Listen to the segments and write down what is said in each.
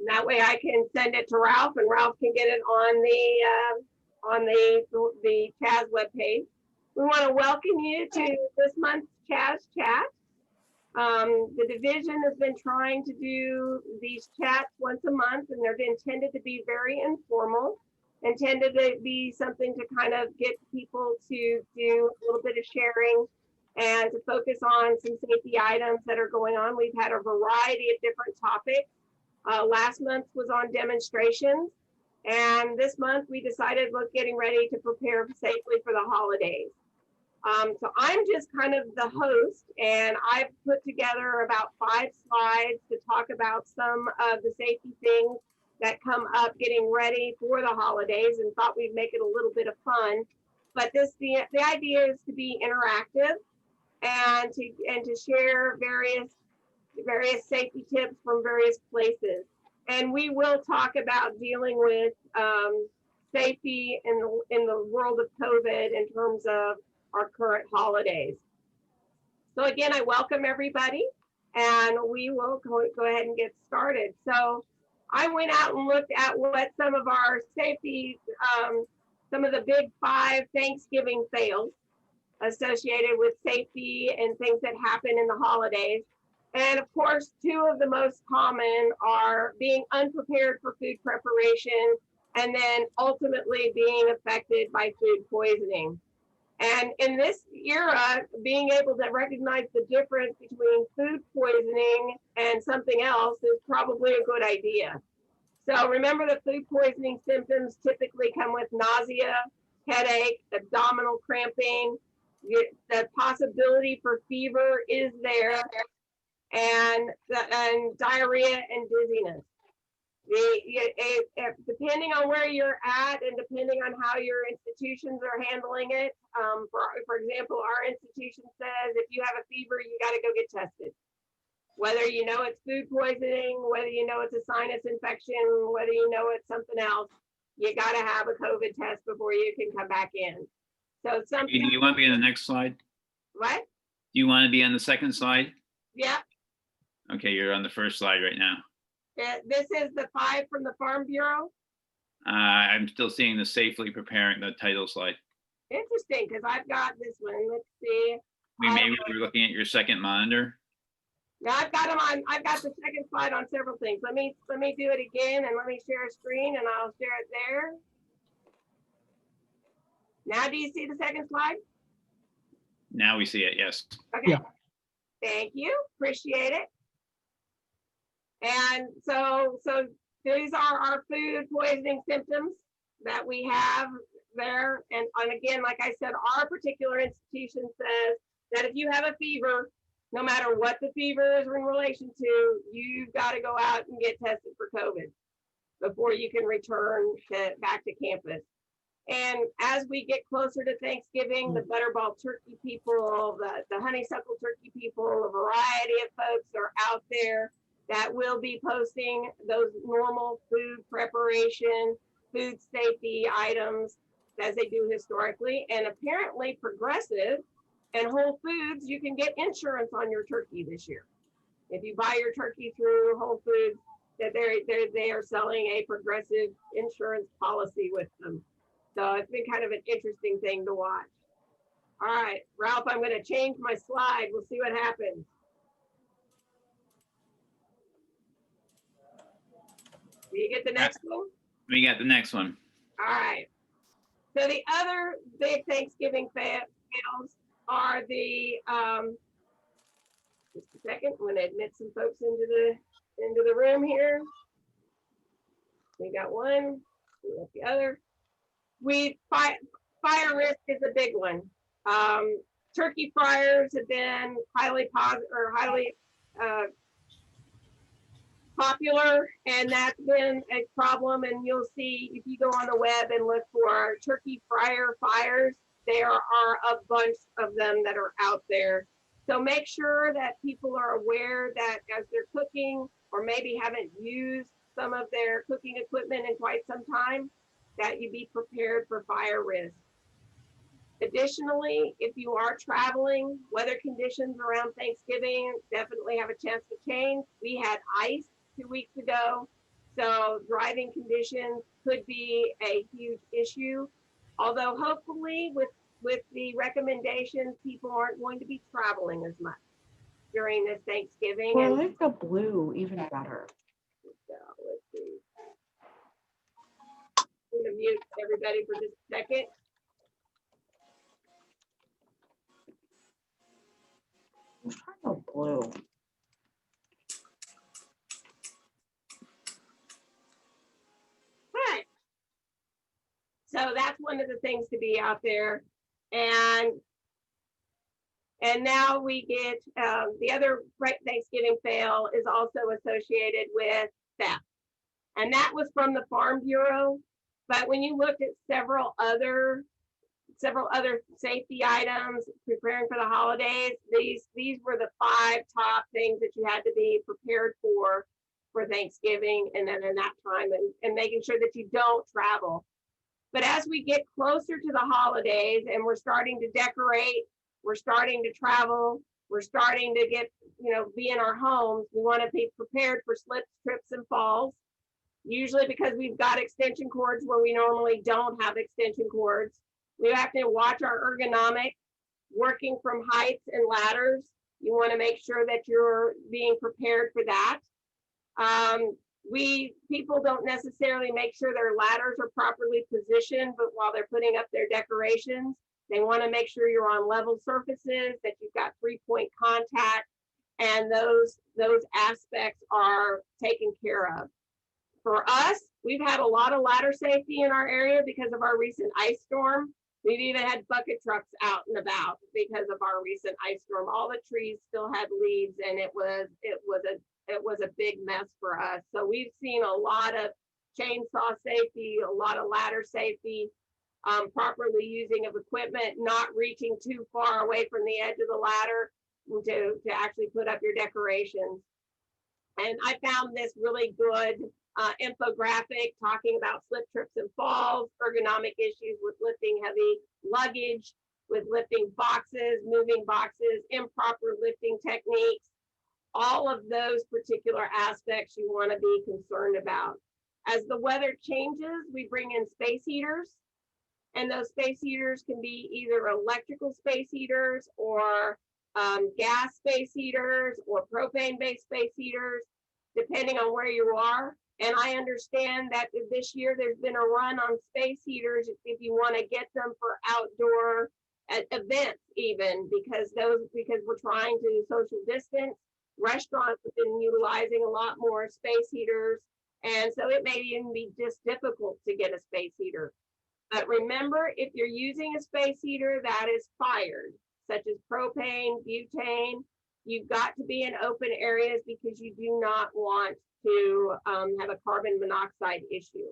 And that way I can send it to Ralph, and Ralph can get it on the CHAS webpage. We want to welcome you to this month's CHAS chat. The division has been trying to do these chats once a month, and they're intended to be very informal, intended to be something to kind of get people to do a little bit of sharing and to focus on some safety items that are going on. We've had a variety of different topics. Last month was on demonstrations, and this month we decided we're getting ready to prepare safely for the holidays. So I'm just kind of the host, and I've put together about 5 slides to talk about some of the safety things that come up getting ready for the holidays, and thought we'd make it a little bit of fun. But the idea is to be interactive and to share various safety tips from various places. And we will talk about dealing with safety in the world of COVID in terms of our current holidays. So again, I welcome everybody, and we will go ahead and get started. So I went out and looked at what some of our safety, some of the big 5 Thanksgiving fails associated with safety and things that happen in the holidays. And of course, 2 of the most common are being unprepared for food preparation, and then ultimately being affected by food poisoning. And in this era, being able to recognize the difference between food poisoning and something else is probably a good idea. So remember, the food poisoning symptoms typically come with nausea, headache, abdominal cramping. The possibility for fever is there, and diarrhea and dizziness. Depending on where you're at and depending on how your institutions are handling it, for example, our institution says if you have a fever, you got to go get tested. Whether you know it's food poisoning, whether you know it's a sinus infection, whether you know it's something else, you got to have a COVID test before you can come back in. So something. Do you want to be on the next slide? What? Do you want to be on the second slide? Yeah. Okay, you're on the first slide right now. This is the 5 from the Farm Bureau. I'm still seeing the safely preparing, the title slide. Interesting, because I've got this one. Let's see. Maybe we're looking at your second monitor. Now I've got them on. I've got the second slide on several things. Let me do it again, and let me share a screen, and I'll share it there. Now, do you see the second slide? Now we see it. Yes. Okay. Yeah. Thank you. Appreciate it. And so these are our food poisoning symptoms that we have there. And again, like I said, our particular institution says that if you have a fever, no matter what the fever is in relation to, you've got to go out and get tested for COVID before you can return back to campus. And as we get closer to Thanksgiving, the butterball turkey people, the honeysuckle turkey people, a variety of folks are out there that will be posting those normal food preparation, food safety items as they do historically. And apparently Progressive and Whole Foods, you can get insurance on your turkey this year. If you buy your turkey through Whole Foods, that they are selling a Progressive insurance policy with them. So it's been kind of an interesting thing to watch. All right, Ralph, I'm going to change my slide. We'll see what happens. Do you get the next one? We got the next one. All right. So the other big Thanksgiving fails are the, just a second, I'm going to admit some folks into the room here. We got one, we got the other. Fire risk is a big one. Turkey fryers have been highly popular, and that's been a problem. And you'll see if you go on the web and look for turkey fryer fires, there are a bunch of them that are out there. So make sure that people are aware that as they're cooking, or maybe haven't used some of their cooking equipment in quite some time, that you be prepared for fire risk. Additionally, if you are traveling, weather conditions around Thanksgiving definitely have a chance to change. We had ice 2 weeks ago. So driving conditions could be a huge issue. Although hopefully with the recommendations, people aren't going to be traveling as much during this Thanksgiving. Well, I And like the blue even better. so let's see. I'm going to mute everybody for just a second. I'm trying the blue. Right. So that's one of the things to be out there. And now we get the other Thanksgiving fail is also associated with theft. And that was from the Farm Bureau. But when you looked at several other safety items preparing for the holidays, these were the 5 top things that you had to be prepared for Thanksgiving and then in that time, and making sure that you don't travel. But as we get closer to the holidays and we're starting to decorate, we're starting to travel, we're starting to get, be in our homes, we want to be prepared for slips, trips, and falls. Usually because we've got extension cords where we normally don't have extension cords. We have to watch our ergonomics, working from heights and ladders. You want to make sure that you're being prepared for that. People don't necessarily make sure their ladders are properly positioned, but while they're putting up their decorations, they want to make sure you're on level surfaces, that you've got 3-point contact, and those aspects are taken care of. For us, we've had a lot of ladder safety in our area because of our recent ice storm. We've even had bucket trucks out and about because of our recent ice storm. All the trees still had leaves, and it was a big mess for us. So we've seen a lot of chainsaw safety, a lot of ladder safety, properly using of equipment, not reaching too far away from the edge of the ladder to actually put up your decorations. And I found this really good infographic talking about slip, trips, and falls, ergonomic issues with lifting heavy luggage, with lifting boxes, moving boxes, improper lifting techniques, all of those particular aspects you want to be concerned about. As the weather changes, we bring in space heaters, and those space heaters can be either electrical space heaters or gas space heaters or propane-based space heaters, depending on where you are. And I understand that this year there's been a run on space heaters if you want to get them for outdoor events, even because we're trying to social distance. Restaurants have been utilizing a lot more space heaters, and so it may even be just difficult to get a space heater. But remember, if you're using a space heater that is fired, such as propane, butane, you've got to be in open areas because you do not want to have a carbon monoxide issue.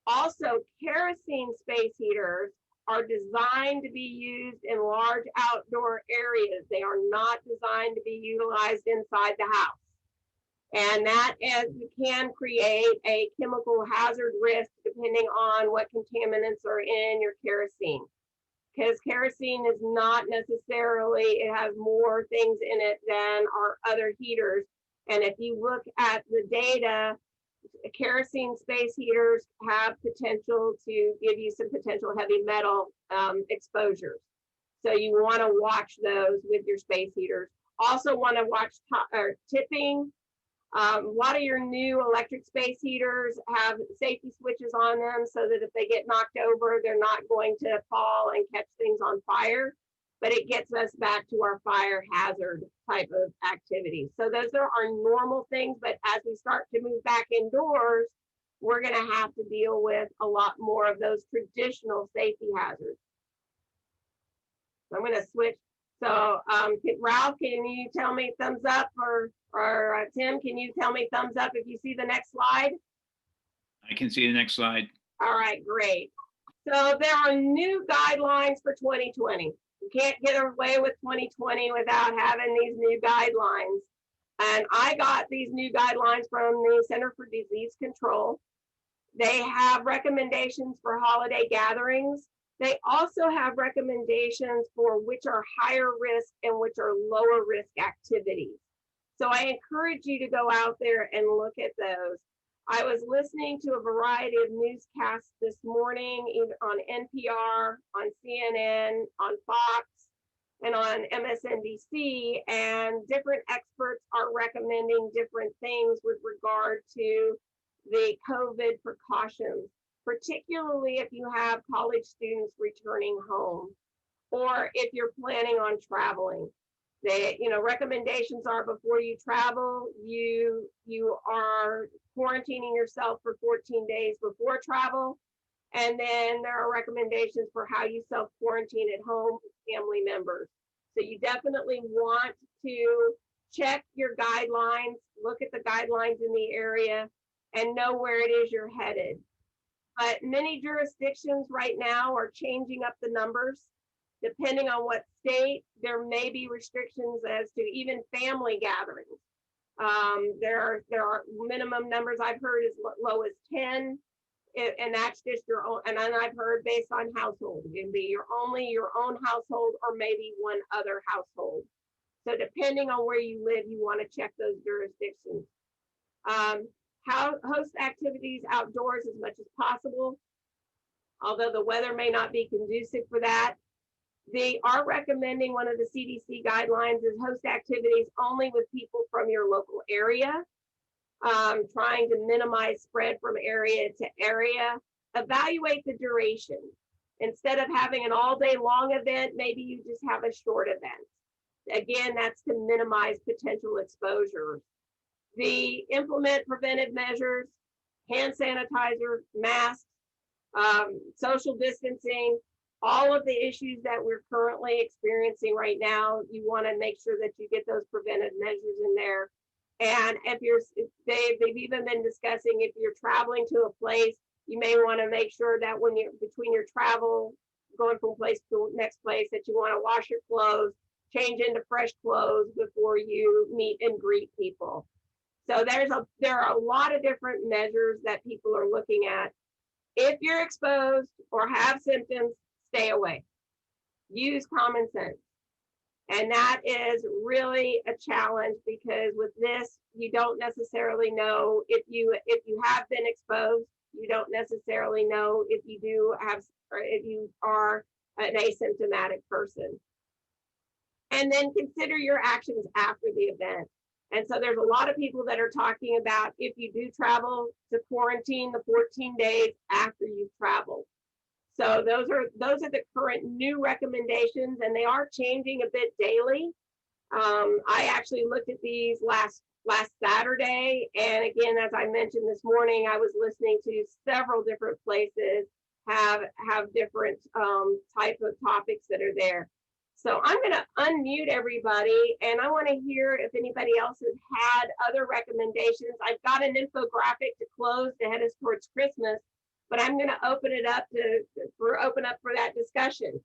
Also, kerosene space heaters are designed to be used in large outdoor areas. They are not designed to be utilized inside the house. And that can create a chemical hazard risk depending on what contaminants are in your kerosene. Because kerosene is not necessarily, it has more things in it than our other heaters. And if you look at the data, kerosene space heaters have potential to give you some potential heavy metal exposures. So you want to watch those with your space heaters. Also want to watch tipping. A lot of your new electric space heaters have safety switches on them so that if they get knocked over, they're not going to fall and catch things on fire, but it gets us back to our fire hazard type of activity. So those are our normal things, but as we start to move back indoors, we're going to have to deal with a lot more of those traditional safety hazards. So I'm going to switch. So Ralph, can you tell me thumbs up, or Tim, can you tell me thumbs up if you see the next slide? I can see the next slide. All right, great. So there are new guidelines for 2020. You can't get away with 2020 without having these new guidelines. And I got these new guidelines from the Center for Disease Control. They have recommendations for holiday gatherings. They also have recommendations for which are higher risk and which are lower risk activities. So I encourage you to go out there and look at those. I was listening to a variety of newscasts this morning, either on NPR, on CNN, on Fox, and on MSNBC, and different experts are recommending different things with regard to the COVID precautions, particularly if you have college students returning home or if you're planning on traveling. They, recommendations are before you travel, you are quarantining yourself for 14 days before travel. And then there are recommendations for how you self-quarantine at home with family members. So you definitely want to check your guidelines, look at the guidelines in the area, and know where it is you're headed. But many jurisdictions right now are changing up the numbers. Depending on what state, there may be restrictions as to even family gatherings. There are minimum numbers I've heard as low as 10, and that's just your own. And then I've heard based on household, it can be your own household or maybe one other household. So depending on where you live, you want to check those jurisdictions. Host activities outdoors as much as possible, although the weather may not be conducive for that. They are recommending, one of the CDC guidelines is host activities only with people from your local area, trying to minimize spread from area to area. Evaluate the duration. Instead of having an all day long event, maybe you just have a short event. Again, that's to minimize potential exposure. Implement preventive measures, hand sanitizer, masks, social distancing, all of the issues that we're currently experiencing right now. You want to make sure that you get those preventive measures in there. And they've even been discussing, if you're traveling to a place, you may want to make sure that when you're between your travel, going from place to the next place, that you want to wash your clothes, change into fresh clothes before you meet and greet people. So there are a lot of different measures that people are looking at. If you're exposed or have symptoms, stay away. Use common sense. And that is really a challenge, because with this, you don't necessarily know if you have been exposed. You don't necessarily know if you do have, or if you are an asymptomatic person. And then consider your actions after the event. And so there's a lot of people that are talking about, if you do travel, to quarantine the 14 days after you've traveled. So those are the current new recommendations, and they are changing a bit daily. I actually looked at these last Saturday, and again, as I mentioned this morning, I was listening to several different places have different type of topics that are there. So I'm going to unmute everybody, and I want to hear if anybody else has had other recommendations. I've got an infographic to close to head us towards Christmas, but I'm going to open it up for that discussion.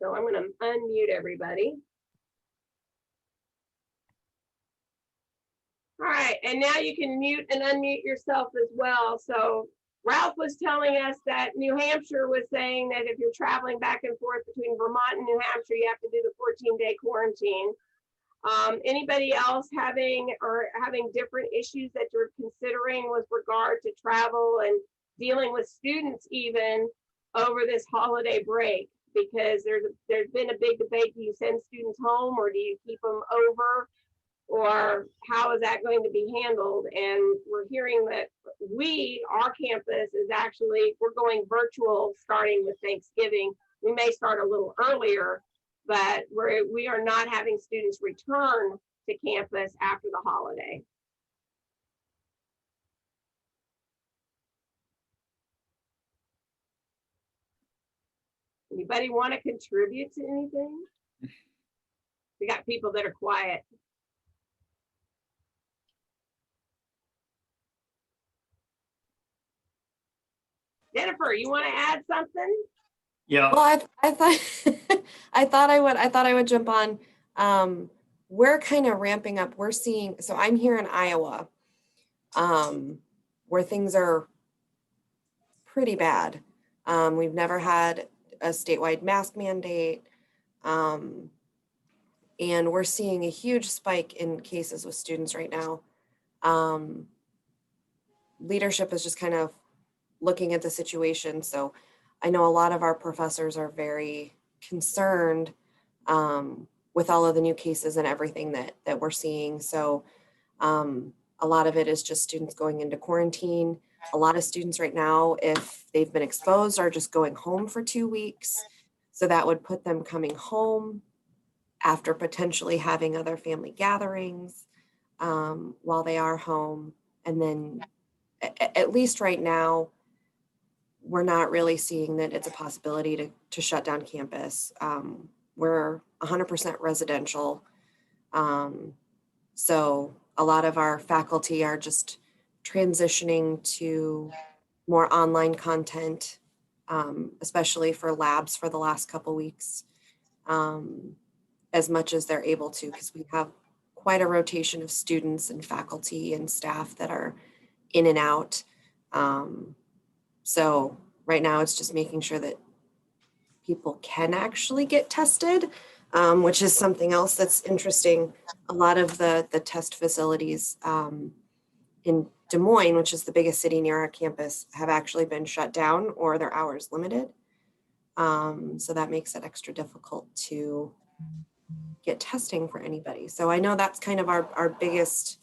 So I'm going to unmute everybody. All right, and now you can mute and unmute yourself as well. So Ralph was telling us that New Hampshire was saying that if you're traveling back and forth between Vermont and New Hampshire, you have to do the 14-day quarantine. Anybody else having different issues that you're considering with regard to travel and dealing with students even over this holiday break? Because there's been a big debate: do you send students home or do you keep them over? Or how is that going to be handled? And we're hearing that our campus is actually, we're going virtual starting with Thanksgiving. We may start a little earlier, but we are not having students return to campus after the holiday. Anybody want to contribute to anything? We got people that are quiet. Jennifer, you want to add something? Yeah. Well, I thought I thought I would jump on. We're kind of ramping up. We're seeing, so I'm here in Iowa, where things are pretty bad. We've never had a statewide mask mandate. And we're seeing a huge spike in cases with students right now. leadership is just kind of looking at the situation. So I know a lot of our professors are very concerned with all of the new cases and everything that we're seeing. So a lot of it is just students going into quarantine. A lot of students right now, if they've been exposed, are just going home for 2 weeks. So that would put them coming home after potentially having other family gatherings while they are home. And then at least right now, we're not really seeing that it's a possibility to shut down campus. We're 100% residential. So a lot of our faculty are just transitioning to more online content, especially for labs for the last couple weeks, as much as they're able to, because we have quite a rotation of students and faculty and staff that are in and out. So right now it's just making sure that people can actually get tested, which is something else that's interesting. A lot of the test facilities in Des Moines, which is the biggest city near our campus, have actually been shut down or their hours limited. So that makes it extra difficult to get testing for anybody. So I know that's kind of our biggest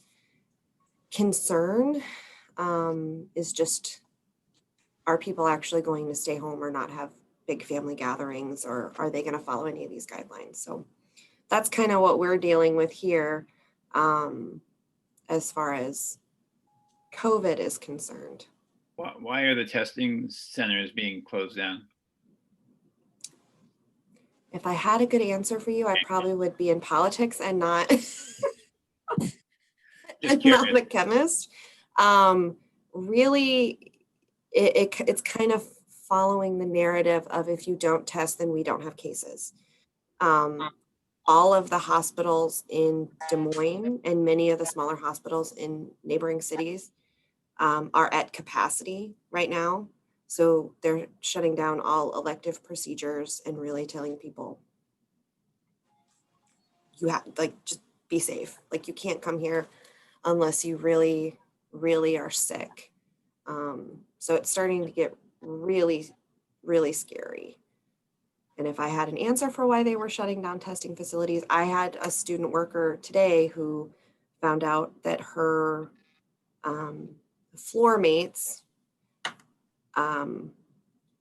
concern, is just, are people actually going to stay home or not have big family gatherings, or are they going to follow any of these guidelines? So that's kind of what we're dealing with here as far as COVID is concerned. Why are the testing centers being closed down? If I had a good answer for you, I probably would be in politics and not, Just not curious. a chemist. Really, it's kind of following the narrative of, if you don't test, then we don't have cases. All of the hospitals in Des Moines and many of the smaller hospitals in neighboring cities are at capacity right now. So they're shutting down all elective procedures and really telling people, you have, like, just be safe. Like, you can't come here unless you really, really are sick. So it's starting to get really, really scary. And if I had an answer for why they were shutting down testing facilities, I had a student worker today who found out that her floor mates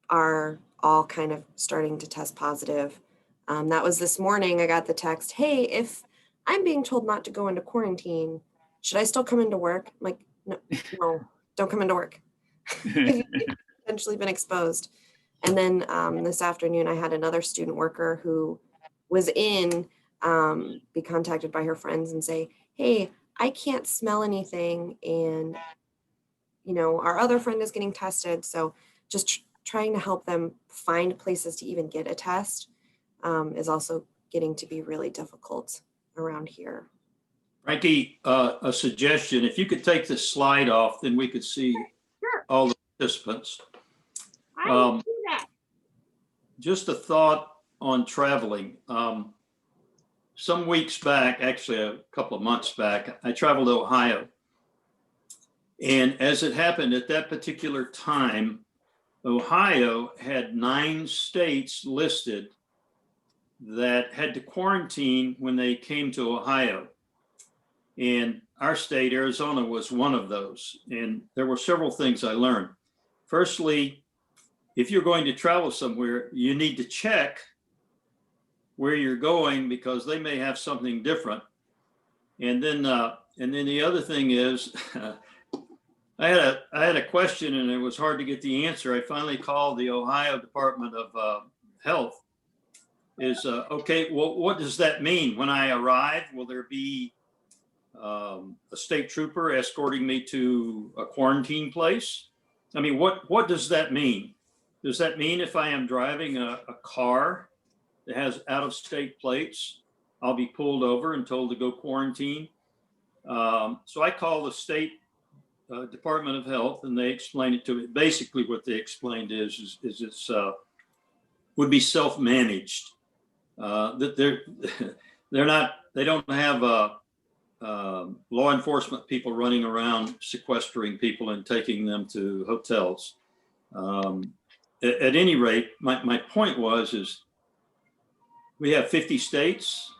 are all kind of starting to test positive. That was this morning. I got the text, hey, if I'm being told not to go into quarantine, should I still come into work? I'm like, no, don't come into work. You've potentially been exposed. And then this afternoon, I had another student worker who was be contacted by her friends and say, hey, I can't smell anything. And, our other friend is getting tested. So just trying to help them find places to even get a test is also getting to be really difficult around here. Frankie, a suggestion, if you could take this slide off, then we could see Sure. all the participants. I will do that. Just a thought on traveling. Some weeks back, actually a couple of months back, I traveled to Ohio. And as it happened at that particular time, Ohio had 9 states listed that had to quarantine when they came to Ohio. And our state, Arizona, was one of those. And there were several things I learned. Firstly, if you're going to travel somewhere, you need to check where you're going, because they may have something different. And then the other thing is, I had a question and it was hard to get the answer. I finally called the Ohio Department of Health. Okay, well, what does that mean? When I arrive, will there be a state trooper escorting me to a quarantine place? I mean, what does that mean? Does that mean if I am driving a car that has out-of-state plates, I'll be pulled over and told to go quarantine? So I called the state Department of Health, and they explained it to me. Basically, what they explained is it's would be self-managed. That they don't have law enforcement people running around sequestering people and taking them to hotels. At any rate, my point is we have 50 states.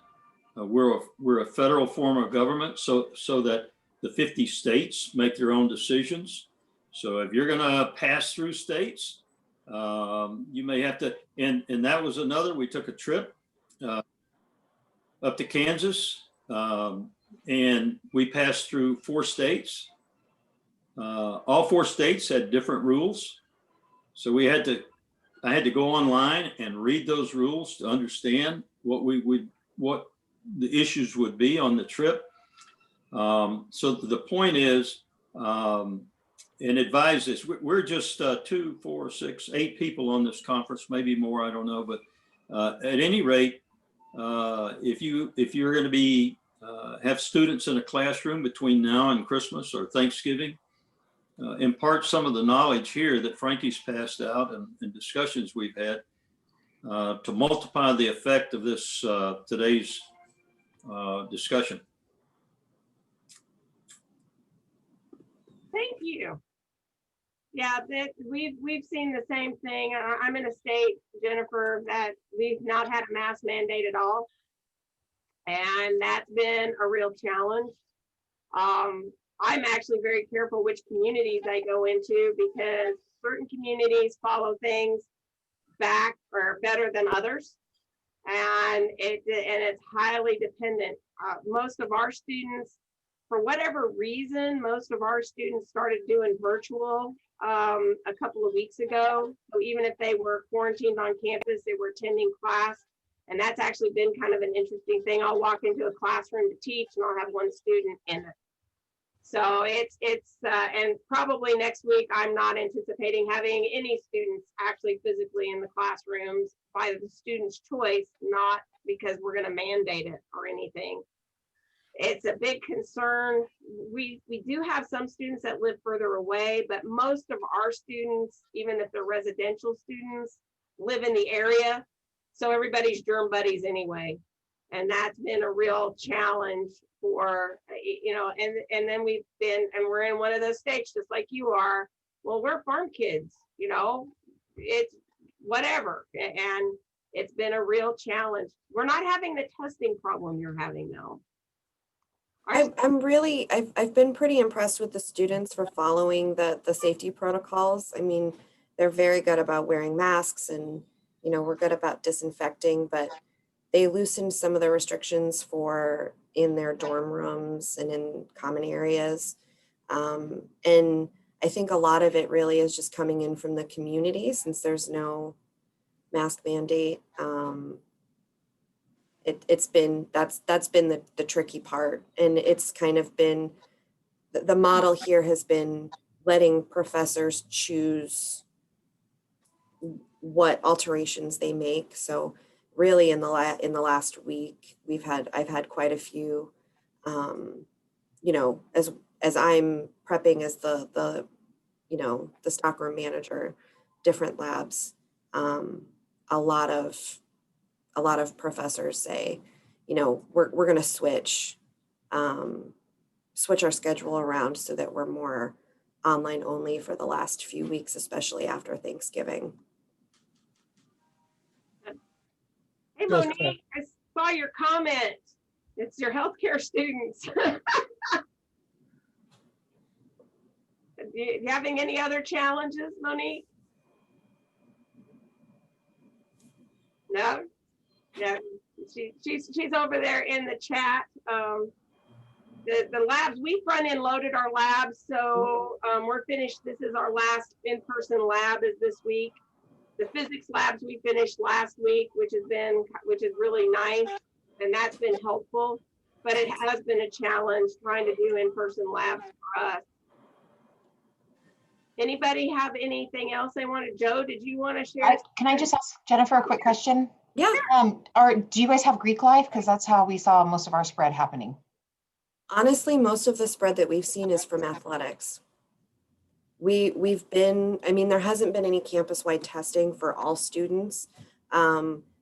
We're a federal form of government, so that the 50 states make their own decisions. So if you're going to pass through states, you may have to. And that was another. We took a trip up to Kansas, and we passed through 4 states. All 4 states had different rules, so I had to go online and read those rules to understand what the issues would be on the trip. So the point is, and advise this, we're just 2, 4, 6, 8 people on this conference, maybe more, I don't know. But at any rate, if you're going to be have students in a classroom between now and Christmas or Thanksgiving, impart some of the knowledge here that Frankie's passed out and discussions we've had to multiply the effect of this today's discussion. Thank you. Yeah, we've seen the same thing. I'm in a state, Jennifer, that we've not had a mask mandate at all, and that's been a real challenge. I'm actually very careful which communities I go into, because certain communities follow things back or better than others, and it's highly dependent. Most of our students, for whatever reason, most of our students started doing virtual a couple of weeks ago. So even if they were quarantined on campus, they were attending class. And that's actually been kind of an interesting thing. I'll walk into a classroom to teach and I'll have one student in it. So it's and probably next week, I'm not anticipating having any students actually physically in the classrooms by the student's choice, not because we're going to mandate it or anything. It's a big concern. We do have some students that live further away, but most of our students, even if they're residential students, live in the area. So everybody's germ buddies anyway. And that's been a real challenge for, and then we're in one of those states just like you are. Well, we're farm kids, it's whatever. And it's been a real challenge. We're not having the testing problem you're having though. I've been pretty impressed with the students for following the safety protocols. I mean, they're very good about wearing masks and, we're good about disinfecting, but they loosened some of the restrictions for in their dorm rooms and in common areas. And I think a lot of it really is just coming in from the community since there's no mask mandate. That's been the tricky part. And it's kind of been, the model here has been letting professors choose what alterations they make. So really in the last week, I've had quite a few, as I'm prepping as the stockroom manager, different labs, a lot of professors say, we're going to switch our schedule around so that we're more online only for the last few weeks, especially after Thanksgiving. Hey, Monique, I saw your comment. It's your healthcare students. You having any other challenges, Monique? No? Yeah, she's over there in the chat. The labs, we front end loaded our labs, so we're finished. This is our last in-person lab is this week. The physics labs we finished last week, which is really nice, and that's been helpful. But it has been a challenge trying to do in-person labs for us. Anybody have anything else they wanted? Joe, did you want to share? Can I just ask Jennifer a quick question? Yeah. Do you guys have Greek life? Because that's how we saw most of our spread happening. Honestly, most of the spread that we've seen is from athletics. There hasn't been any campus-wide testing for all students.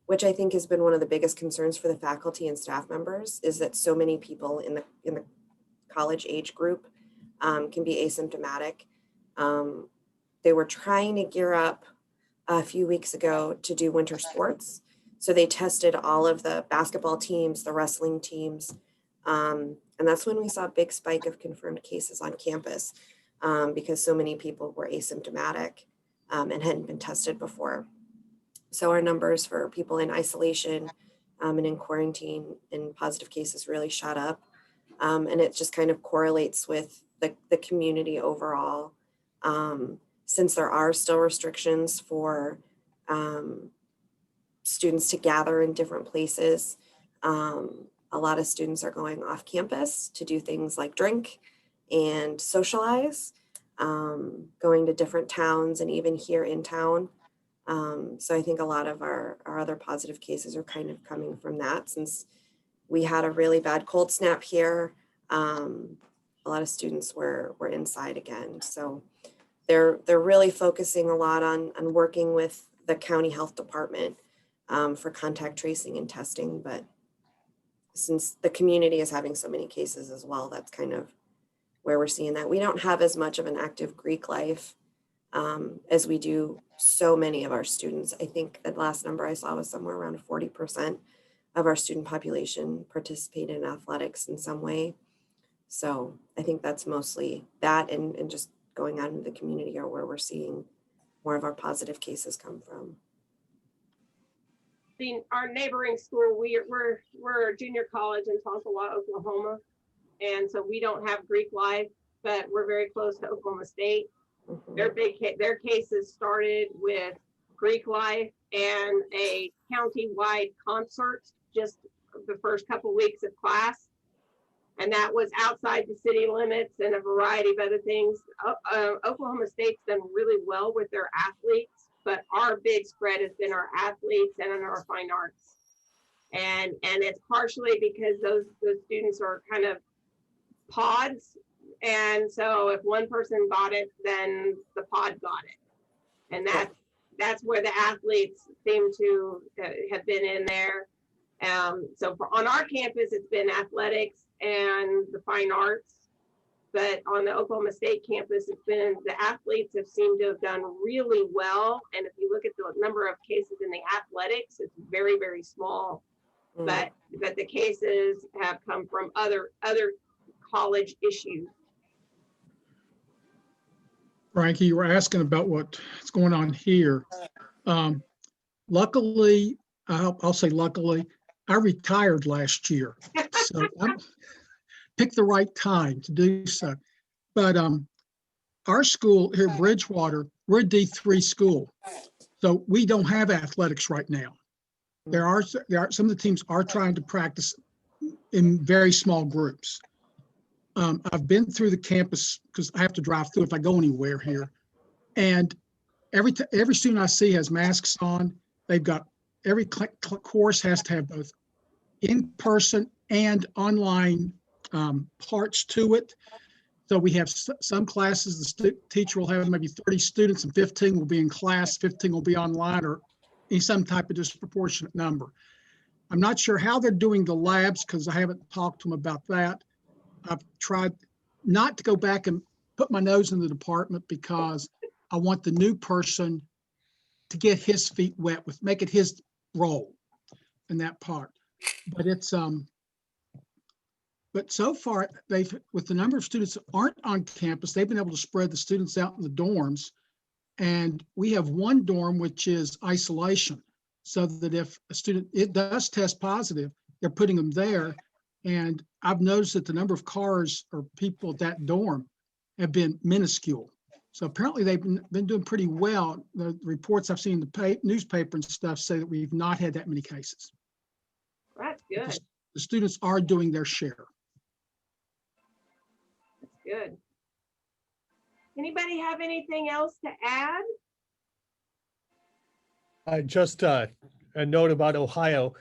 which I think has been one of the biggest concerns for the faculty and staff members, is that so many people in the college age group can be asymptomatic. They were trying to gear up a few weeks ago to do winter sports. So they tested all of the basketball teams, the wrestling teams. And that's when we saw a big spike of confirmed cases on campus because so many people were asymptomatic and hadn't been tested before. So our numbers for people in isolation and in quarantine and positive cases really shot up. And it just kind of correlates with the community overall. Since there are still restrictions for students to gather in different places, a lot of students are going off campus to do things like drink and socialize, going to different towns and even here in town. So I think a lot of our other positive cases are kind of coming from that, since we had a really bad cold snap here. A lot of students were inside again. So they're really focusing a lot on working with the county health department for contact tracing and testing. But since the community is having so many cases as well, that's kind of where we're seeing that. We don't have as much of an active Greek life as we do so many of our students. I think the last number I saw was somewhere around 40% of our student population participate in athletics in some way. So I think that's mostly that and just going out into the community are where we're seeing more of our positive cases come from. Our neighboring school, we're a junior college in Tonkawa, Oklahoma. And so we don't have Greek life, but we're very close to Oklahoma State. Mhm. Their cases started with Greek life and a county-wide concert just the first couple weeks of class. And that was outside the city limits and a variety of other things. Oklahoma State's done really well with their athletes, but our big spread has been our athletes and in our fine arts. And it's partially because those students are kind of pods. And so if one person got it, then the pod got it. And that's where the athletes seem to have been in there. So on our campus, it's been athletics and the fine arts. But on the Oklahoma State campus, it's been the athletes have seemed to have done really well. And if you look at the number of cases in the athletics, it's very, very small. But the cases have come from other college issues. Frankie, you were asking about what's going on here. Luckily, I'll say luckily, I retired last year. So I picked the right time to do so. But our school here, Bridgewater, we're a D3 school. So we don't have athletics right now. There are some of the teams are trying to practice in very small groups. I've been through the campus because I have to drive through if I go anywhere here. And every student I see has masks on. They've got every course has to have both in-person and online parts to it. So we have some classes, the teacher will have maybe 30 students and 15 will be in class, 15 will be online or in some type of disproportionate number. I'm not sure how they're doing the labs because I haven't talked to them about that. I've tried not to go back and put my nose in the department because I want the new person to get his feet wet with, make it his role in that part. But it's, but so far with the number of students that aren't on campus, they've been able to spread the students out in the dorms. And we have one dorm, which is isolation, so that if a student, it does test positive, they're putting them there. And I've noticed that the number of cars or people at that dorm have been minuscule. So apparently they've been doing pretty well. The reports I've seen in the newspaper and stuff say that we've not had that many cases. That's good. The students are doing their share. That's good. Anybody have anything else to add? Just a note about Ohio.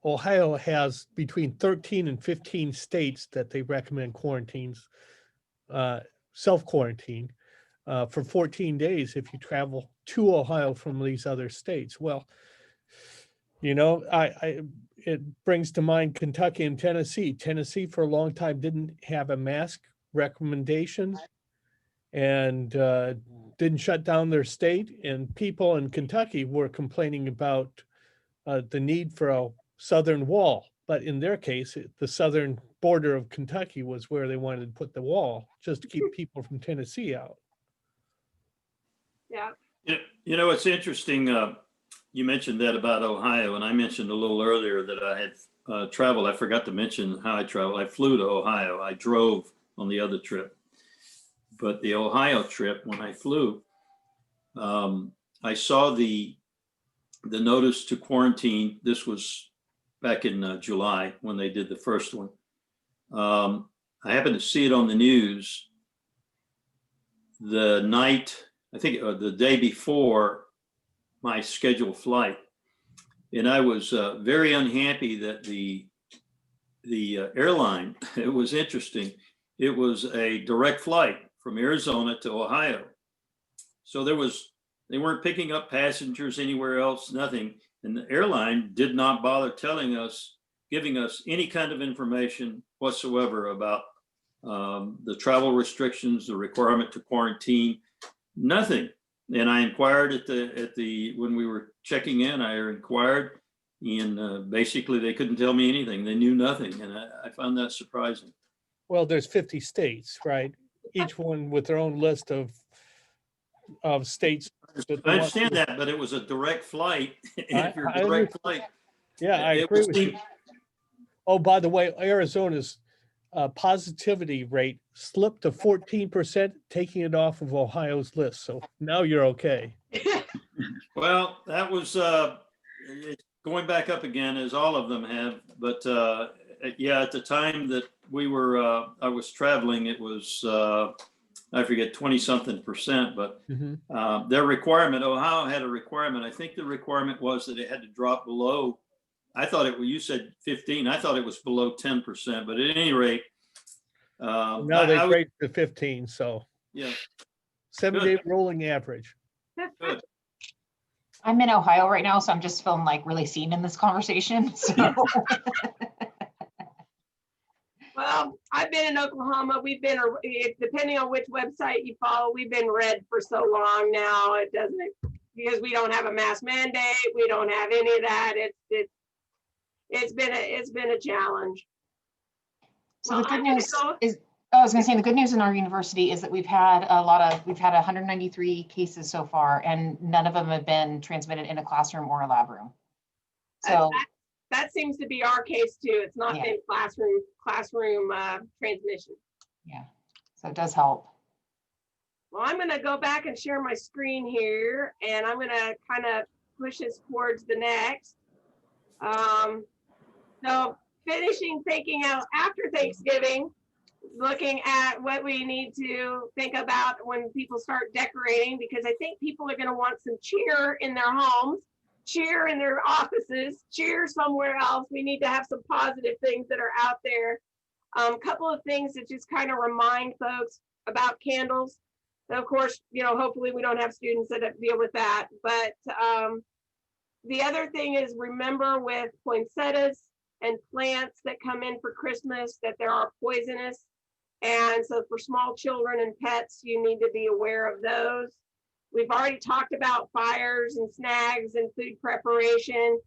Ohio has between 13 and 15 states that they recommend quarantines, self-quarantine for 14 days if you travel to Ohio from these other states. Well, You know, it brings to mind Kentucky and Tennessee. Tennessee for a long time didn't have a mask recommendation and didn't shut down their state. And people in Kentucky were complaining about the need for a southern wall. But in their case, the southern border of Kentucky was where they wanted to put the wall, just to keep people from Tennessee out. Yeah. You know, it's interesting. You mentioned that about Ohio, and I mentioned a little earlier that I had traveled. I forgot to mention how I traveled. I flew to Ohio. I drove on the other trip. But the Ohio trip, when I flew, I saw the notice to quarantine. This was back in July when they did the first one. I happened to see it on the news the night, I think the day before my scheduled flight. And I was very unhappy that the airline, it was interesting. It was a direct flight from Arizona to Ohio. So they weren't picking up passengers anywhere else, nothing. And the airline did not bother giving us any kind of information whatsoever about the travel restrictions, the requirement to quarantine, nothing. And I inquired when we were checking in, I inquired, and basically they couldn't tell me anything. They knew nothing, and I found that surprising. Well, there's 50 states, right? Each one with their own list of states. I understand that, but it was a direct flight. If you're a direct flight, yeah, I agree with you. Oh, by the way, Arizona's positivity rate slipped to 14%, taking it off of Ohio's list. So now you're okay. Well, that was it's going back up again, as all of them have. But yeah, at the time that I was traveling, it was I forget 20-something%. But their requirement, Ohio had a requirement. I think the requirement was that it had to drop below. I thought you said 15. I thought it was below 10%. But at any rate, now they raised to 15. So yeah, 7-day rolling average. Good. I'm in Ohio right now, so I'm just feeling like really seen in this conversation. So. Well, I've been in Oklahoma. We've been, depending on which website you follow, we've been red for so long now. It doesn't, because we don't have a mask mandate. We don't have any of that. It's been a challenge. So the good news is, I was going to say, the good news in our university is that we've had 193 cases so far, and none of them have been transmitted in a classroom or a lab room. So that seems to be our case too. It's not been classroom transmission. Yeah, so it does help. Well, I'm going to go back and share my screen here, and I'm going to kind of push us towards the next. So finishing thinking out after Thanksgiving, looking at what we need to think about when people start decorating, because I think people are going to want some cheer in their homes, cheer in their offices, cheer somewhere else. We need to have some positive things that are out there. A couple of things that just kind of remind folks about candles. And of course, hopefully we don't have students that deal with that. But the other thing is, remember with poinsettias and plants that come in for Christmas that there are poisonous. And so for small children and pets, you need to be aware of those. We've already talked about fires and snags and food preparation.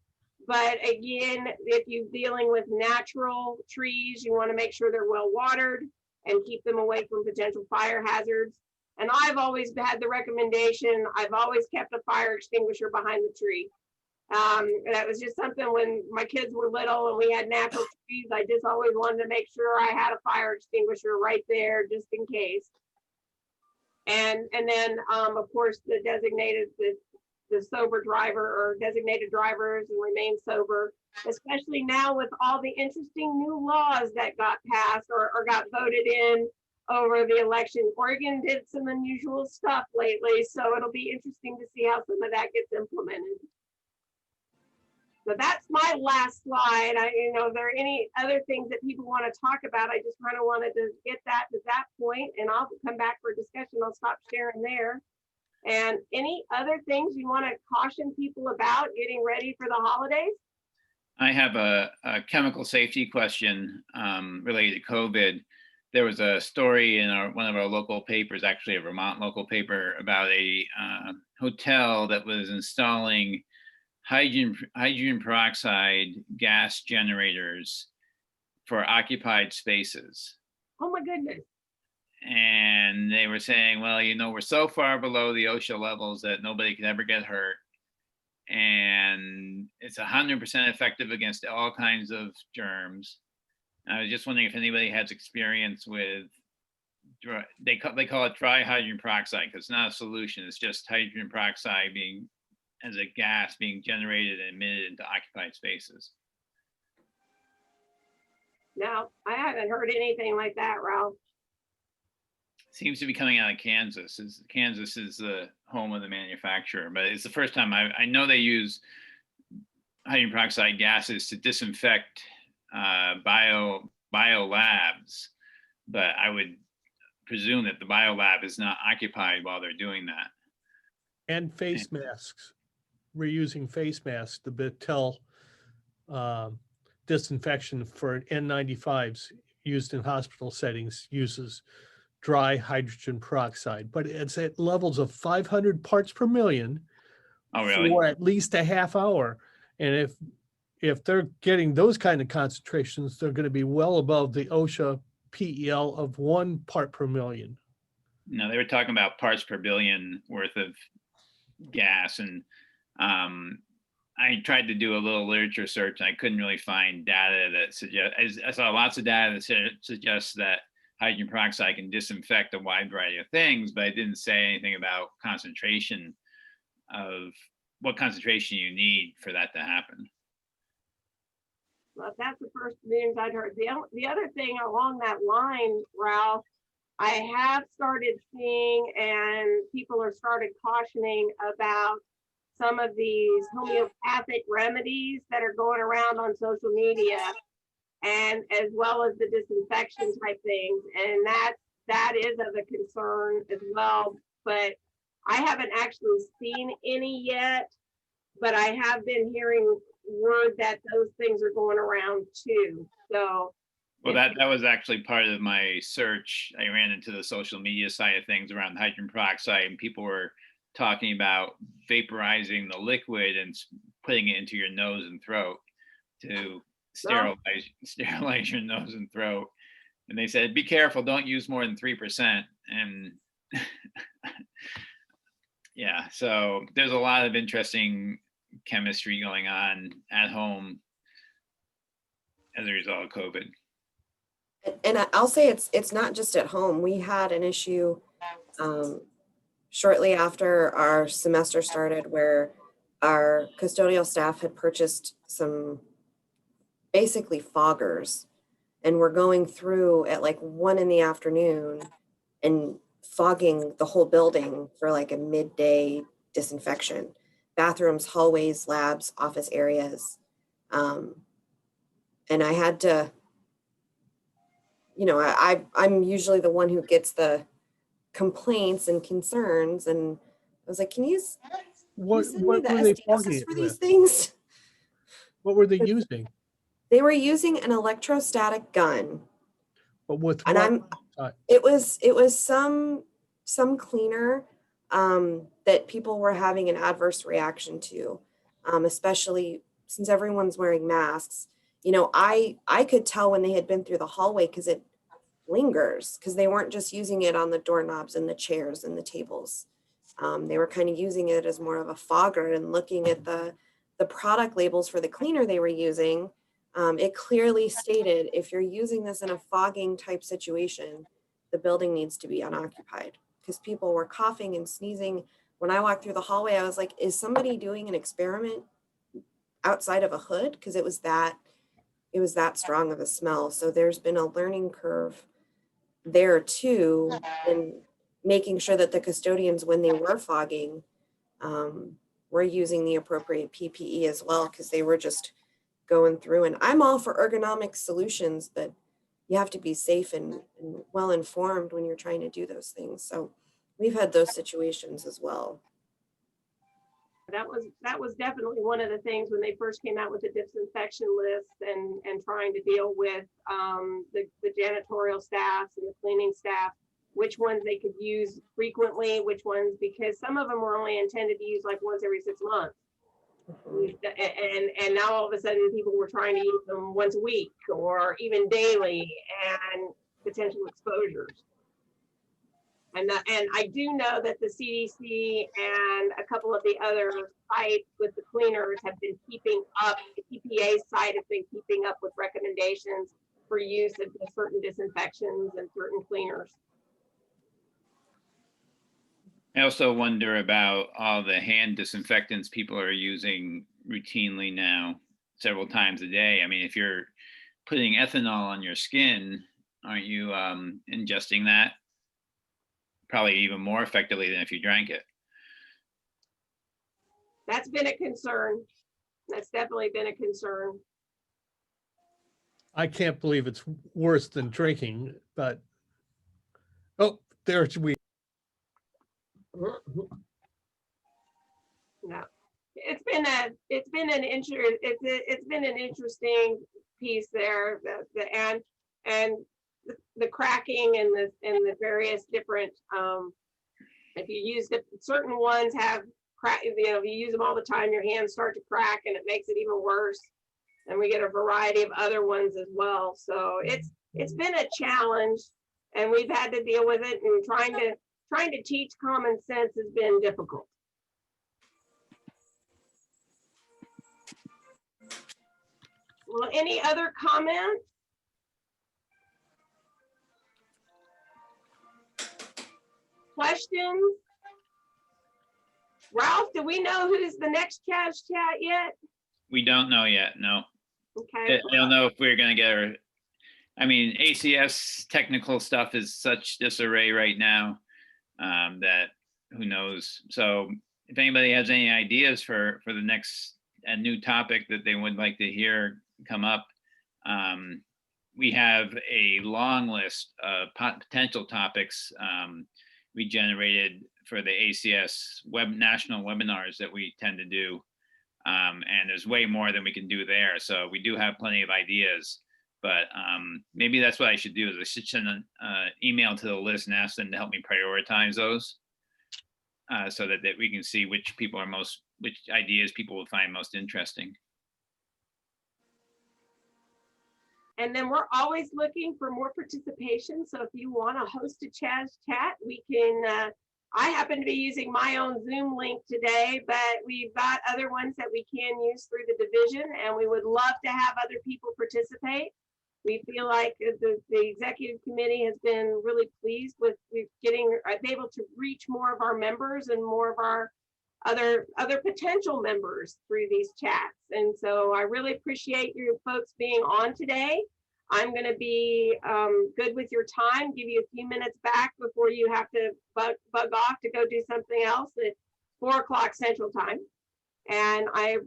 But again, if you're dealing with natural trees, you want to make sure they're well watered and keep them away from potential fire hazards. And I've always had the recommendation, I've always kept a fire extinguisher behind the tree. That was just something when my kids were little and we had natural trees, I just always wanted to make sure I had a fire extinguisher right there just in case. And then of course the designated, the sober driver or designated drivers, and remain sober, especially now with all the interesting new laws that got passed or got voted in over the election. Oregon did some unusual stuff lately, so it'll be interesting to see how some of that gets implemented. So that's my last slide. If there are any other things that people want to talk about, I just kind of wanted to get that to that point, and I'll come back for discussion. I'll stop sharing there. And any other things you want to caution people about getting ready for the holidays? I have a chemical safety question related to COVID. There was a story in one of our local papers, actually a Vermont local paper, about a hotel that was installing hydrogen peroxide gas generators for occupied spaces. Oh my goodness. And they were saying, well, you know, we're so far below the OSHA levels that nobody could ever get hurt. And it's 100% effective against all kinds of germs. I was just wondering if anybody has experience with, they call it dry hydrogen peroxide, because it's not a solution. It's just hydrogen peroxide being, as a gas, being generated and emitted into occupied spaces. No, I haven't heard anything like that, Ralph. Seems to be coming out of Kansas. Kansas is the home of the manufacturer, but it's the first time I know they use hydrogen peroxide gases to disinfect bio labs, but I would presume that the bio lab is not occupied while they're doing that. And face masks. We're using face masks. The Battelle disinfection for N95s used in hospital settings uses dry hydrogen peroxide, but it's at levels of 500 parts per million for at least a half hour. And if they're getting those kind of concentrations, they're going to be well above the OSHA PEL of 1 part per million. No, they were talking about parts per billion worth of gas. And I tried to do a little literature search and I couldn't really find data that suggests, I saw lots of data that suggests that hydrogen peroxide can disinfect a wide variety of things, but I didn't say anything about concentration, of what concentration you need for that to happen. Well, that's the first news I'd heard. The other thing along that line, Ralph, I have started seeing, and people are started cautioning about some of these homeopathic remedies that are going around on social media, and as well as the disinfection type things. And that is of a concern as well, but I haven't actually seen any yet, but I have been hearing word that those things are going around too. So, well, that was actually part of my search. I ran into the social media side of things around hydrogen peroxide, and people were talking about vaporizing the liquid and putting it into your nose and throat to sterilize your nose and throat. And they said, be careful, don't use more than 3%. And yeah, so there's a lot of interesting chemistry going on at home as a result of COVID. And I'll say it's not just at home. We had an issue shortly after our semester started where our custodial staff had purchased some basically foggers, and we're going through at like 1 p.m. and fogging the whole building for like a midday disinfection, bathrooms, hallways, labs, office areas. And I had to, I'm usually the one who gets the complaints and concerns, and I was like, can you send me the SDSs for these things? What were they using? They were using an electrostatic gun. But with and it was some cleaner that people were having an adverse reaction to, especially since everyone's wearing masks. I could tell when they had been through the hallway because it lingers, because they weren't just using it on the doorknobs and the chairs and the tables. They were kind of using it as more of a fogger, and looking at the product labels for the cleaner they were using, it clearly stated, if you're using this in a fogging type situation, the building needs to be unoccupied, because people were coughing and sneezing. When I walked through the hallway, I was like, is somebody doing an experiment outside of a hood? Because it was that strong of a smell. So there's been a learning curve there too, in making sure that the custodians, when they were fogging, were using the appropriate PPE as well, because they were just going through. And I'm all for ergonomic solutions, but you have to be safe and well informed when you're trying to do those things. So we've had those situations as well. That was definitely one of the things when they first came out with the disinfection list and trying to deal with the janitorial staffs and the cleaning staff, which ones they could use frequently, which ones, because some of them were only intended to use like once every 6 months. And now all of a sudden people were trying to use them once a week or even daily, and potential exposures. And I do know that the CDC and a couple of the other sites with the cleaners have been keeping up, the EPA site has been keeping up with recommendations for use of certain disinfections and certain cleaners. I also wonder about all the hand disinfectants people are using routinely now, several times a day. I mean, if you're putting ethanol on your skin, aren't you ingesting that probably even more effectively than if you drank it? That's been a concern. That's definitely been a concern. I can't believe it's worse than drinking, but, oh, there's we. No, it's been an interesting piece there, and the cracking and the various different if you use certain ones have crack, if you use them all the time, your hands start to crack and it makes it even worse. And we get a variety of other ones as well. So it's been a challenge, and we've had to deal with it, and trying to teach common sense has been difficult. Well, any other comments? Questions? Ralph, do we know who's the next CHAS chat yet? We don't know yet, no. Okay. I don't know if we're gonna get her. I mean, ACS technical stuff is such disarray right now that who knows. So if anybody has any ideas for the next new topic that they would like to hear come up, we have a long list of potential topics we generated for the ACS national webinars that we tend to do. And there's way more than we can do there. So we do have plenty of ideas, but maybe that's what I should do is I should send an email to the list and ask them to help me prioritize those so that we can see which ideas people will find most interesting. And then we're always looking for more participation. So if you want to host a CHAS chat, we can, I happen to be using my own Zoom link today, but we've got other ones that we can use through the division, and we would love to have other people participate. We feel like the executive committee has been really pleased with getting able to reach more of our members and more of our other potential members through these chats. And so I really appreciate you folks being on today. I'm going to be good with your time, give you a few minutes back before you have to bug off to go do something else at 4 o'clock Central Time. And I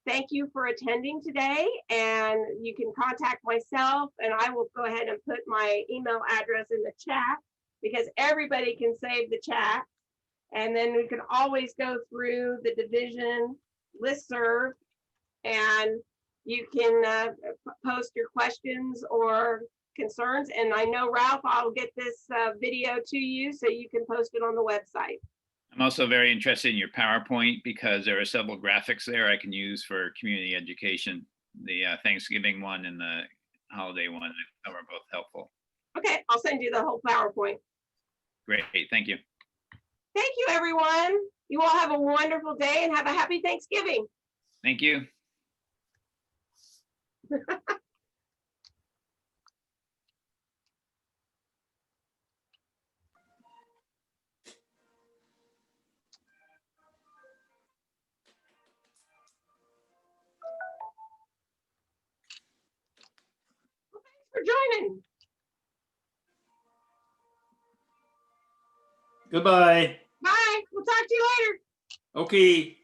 thank you for attending today. And you can contact myself, and I will go ahead and put my email address in the chat because everybody can save the chat. And then we can always go through the division listserv, and you can post your questions or concerns. And I know, Ralph, I'll get this video to you so you can post it on the website. I'm also very interested in your PowerPoint because there are several graphics there I can use for community education. The Thanksgiving one and the holiday one are both helpful. Okay, I'll send you the whole PowerPoint. Great, thank you. Thank you, everyone. You all have a wonderful day and have a happy Thanksgiving. Thank you. Thanks for joining. Goodbye. Bye. We'll talk to you later. Okay.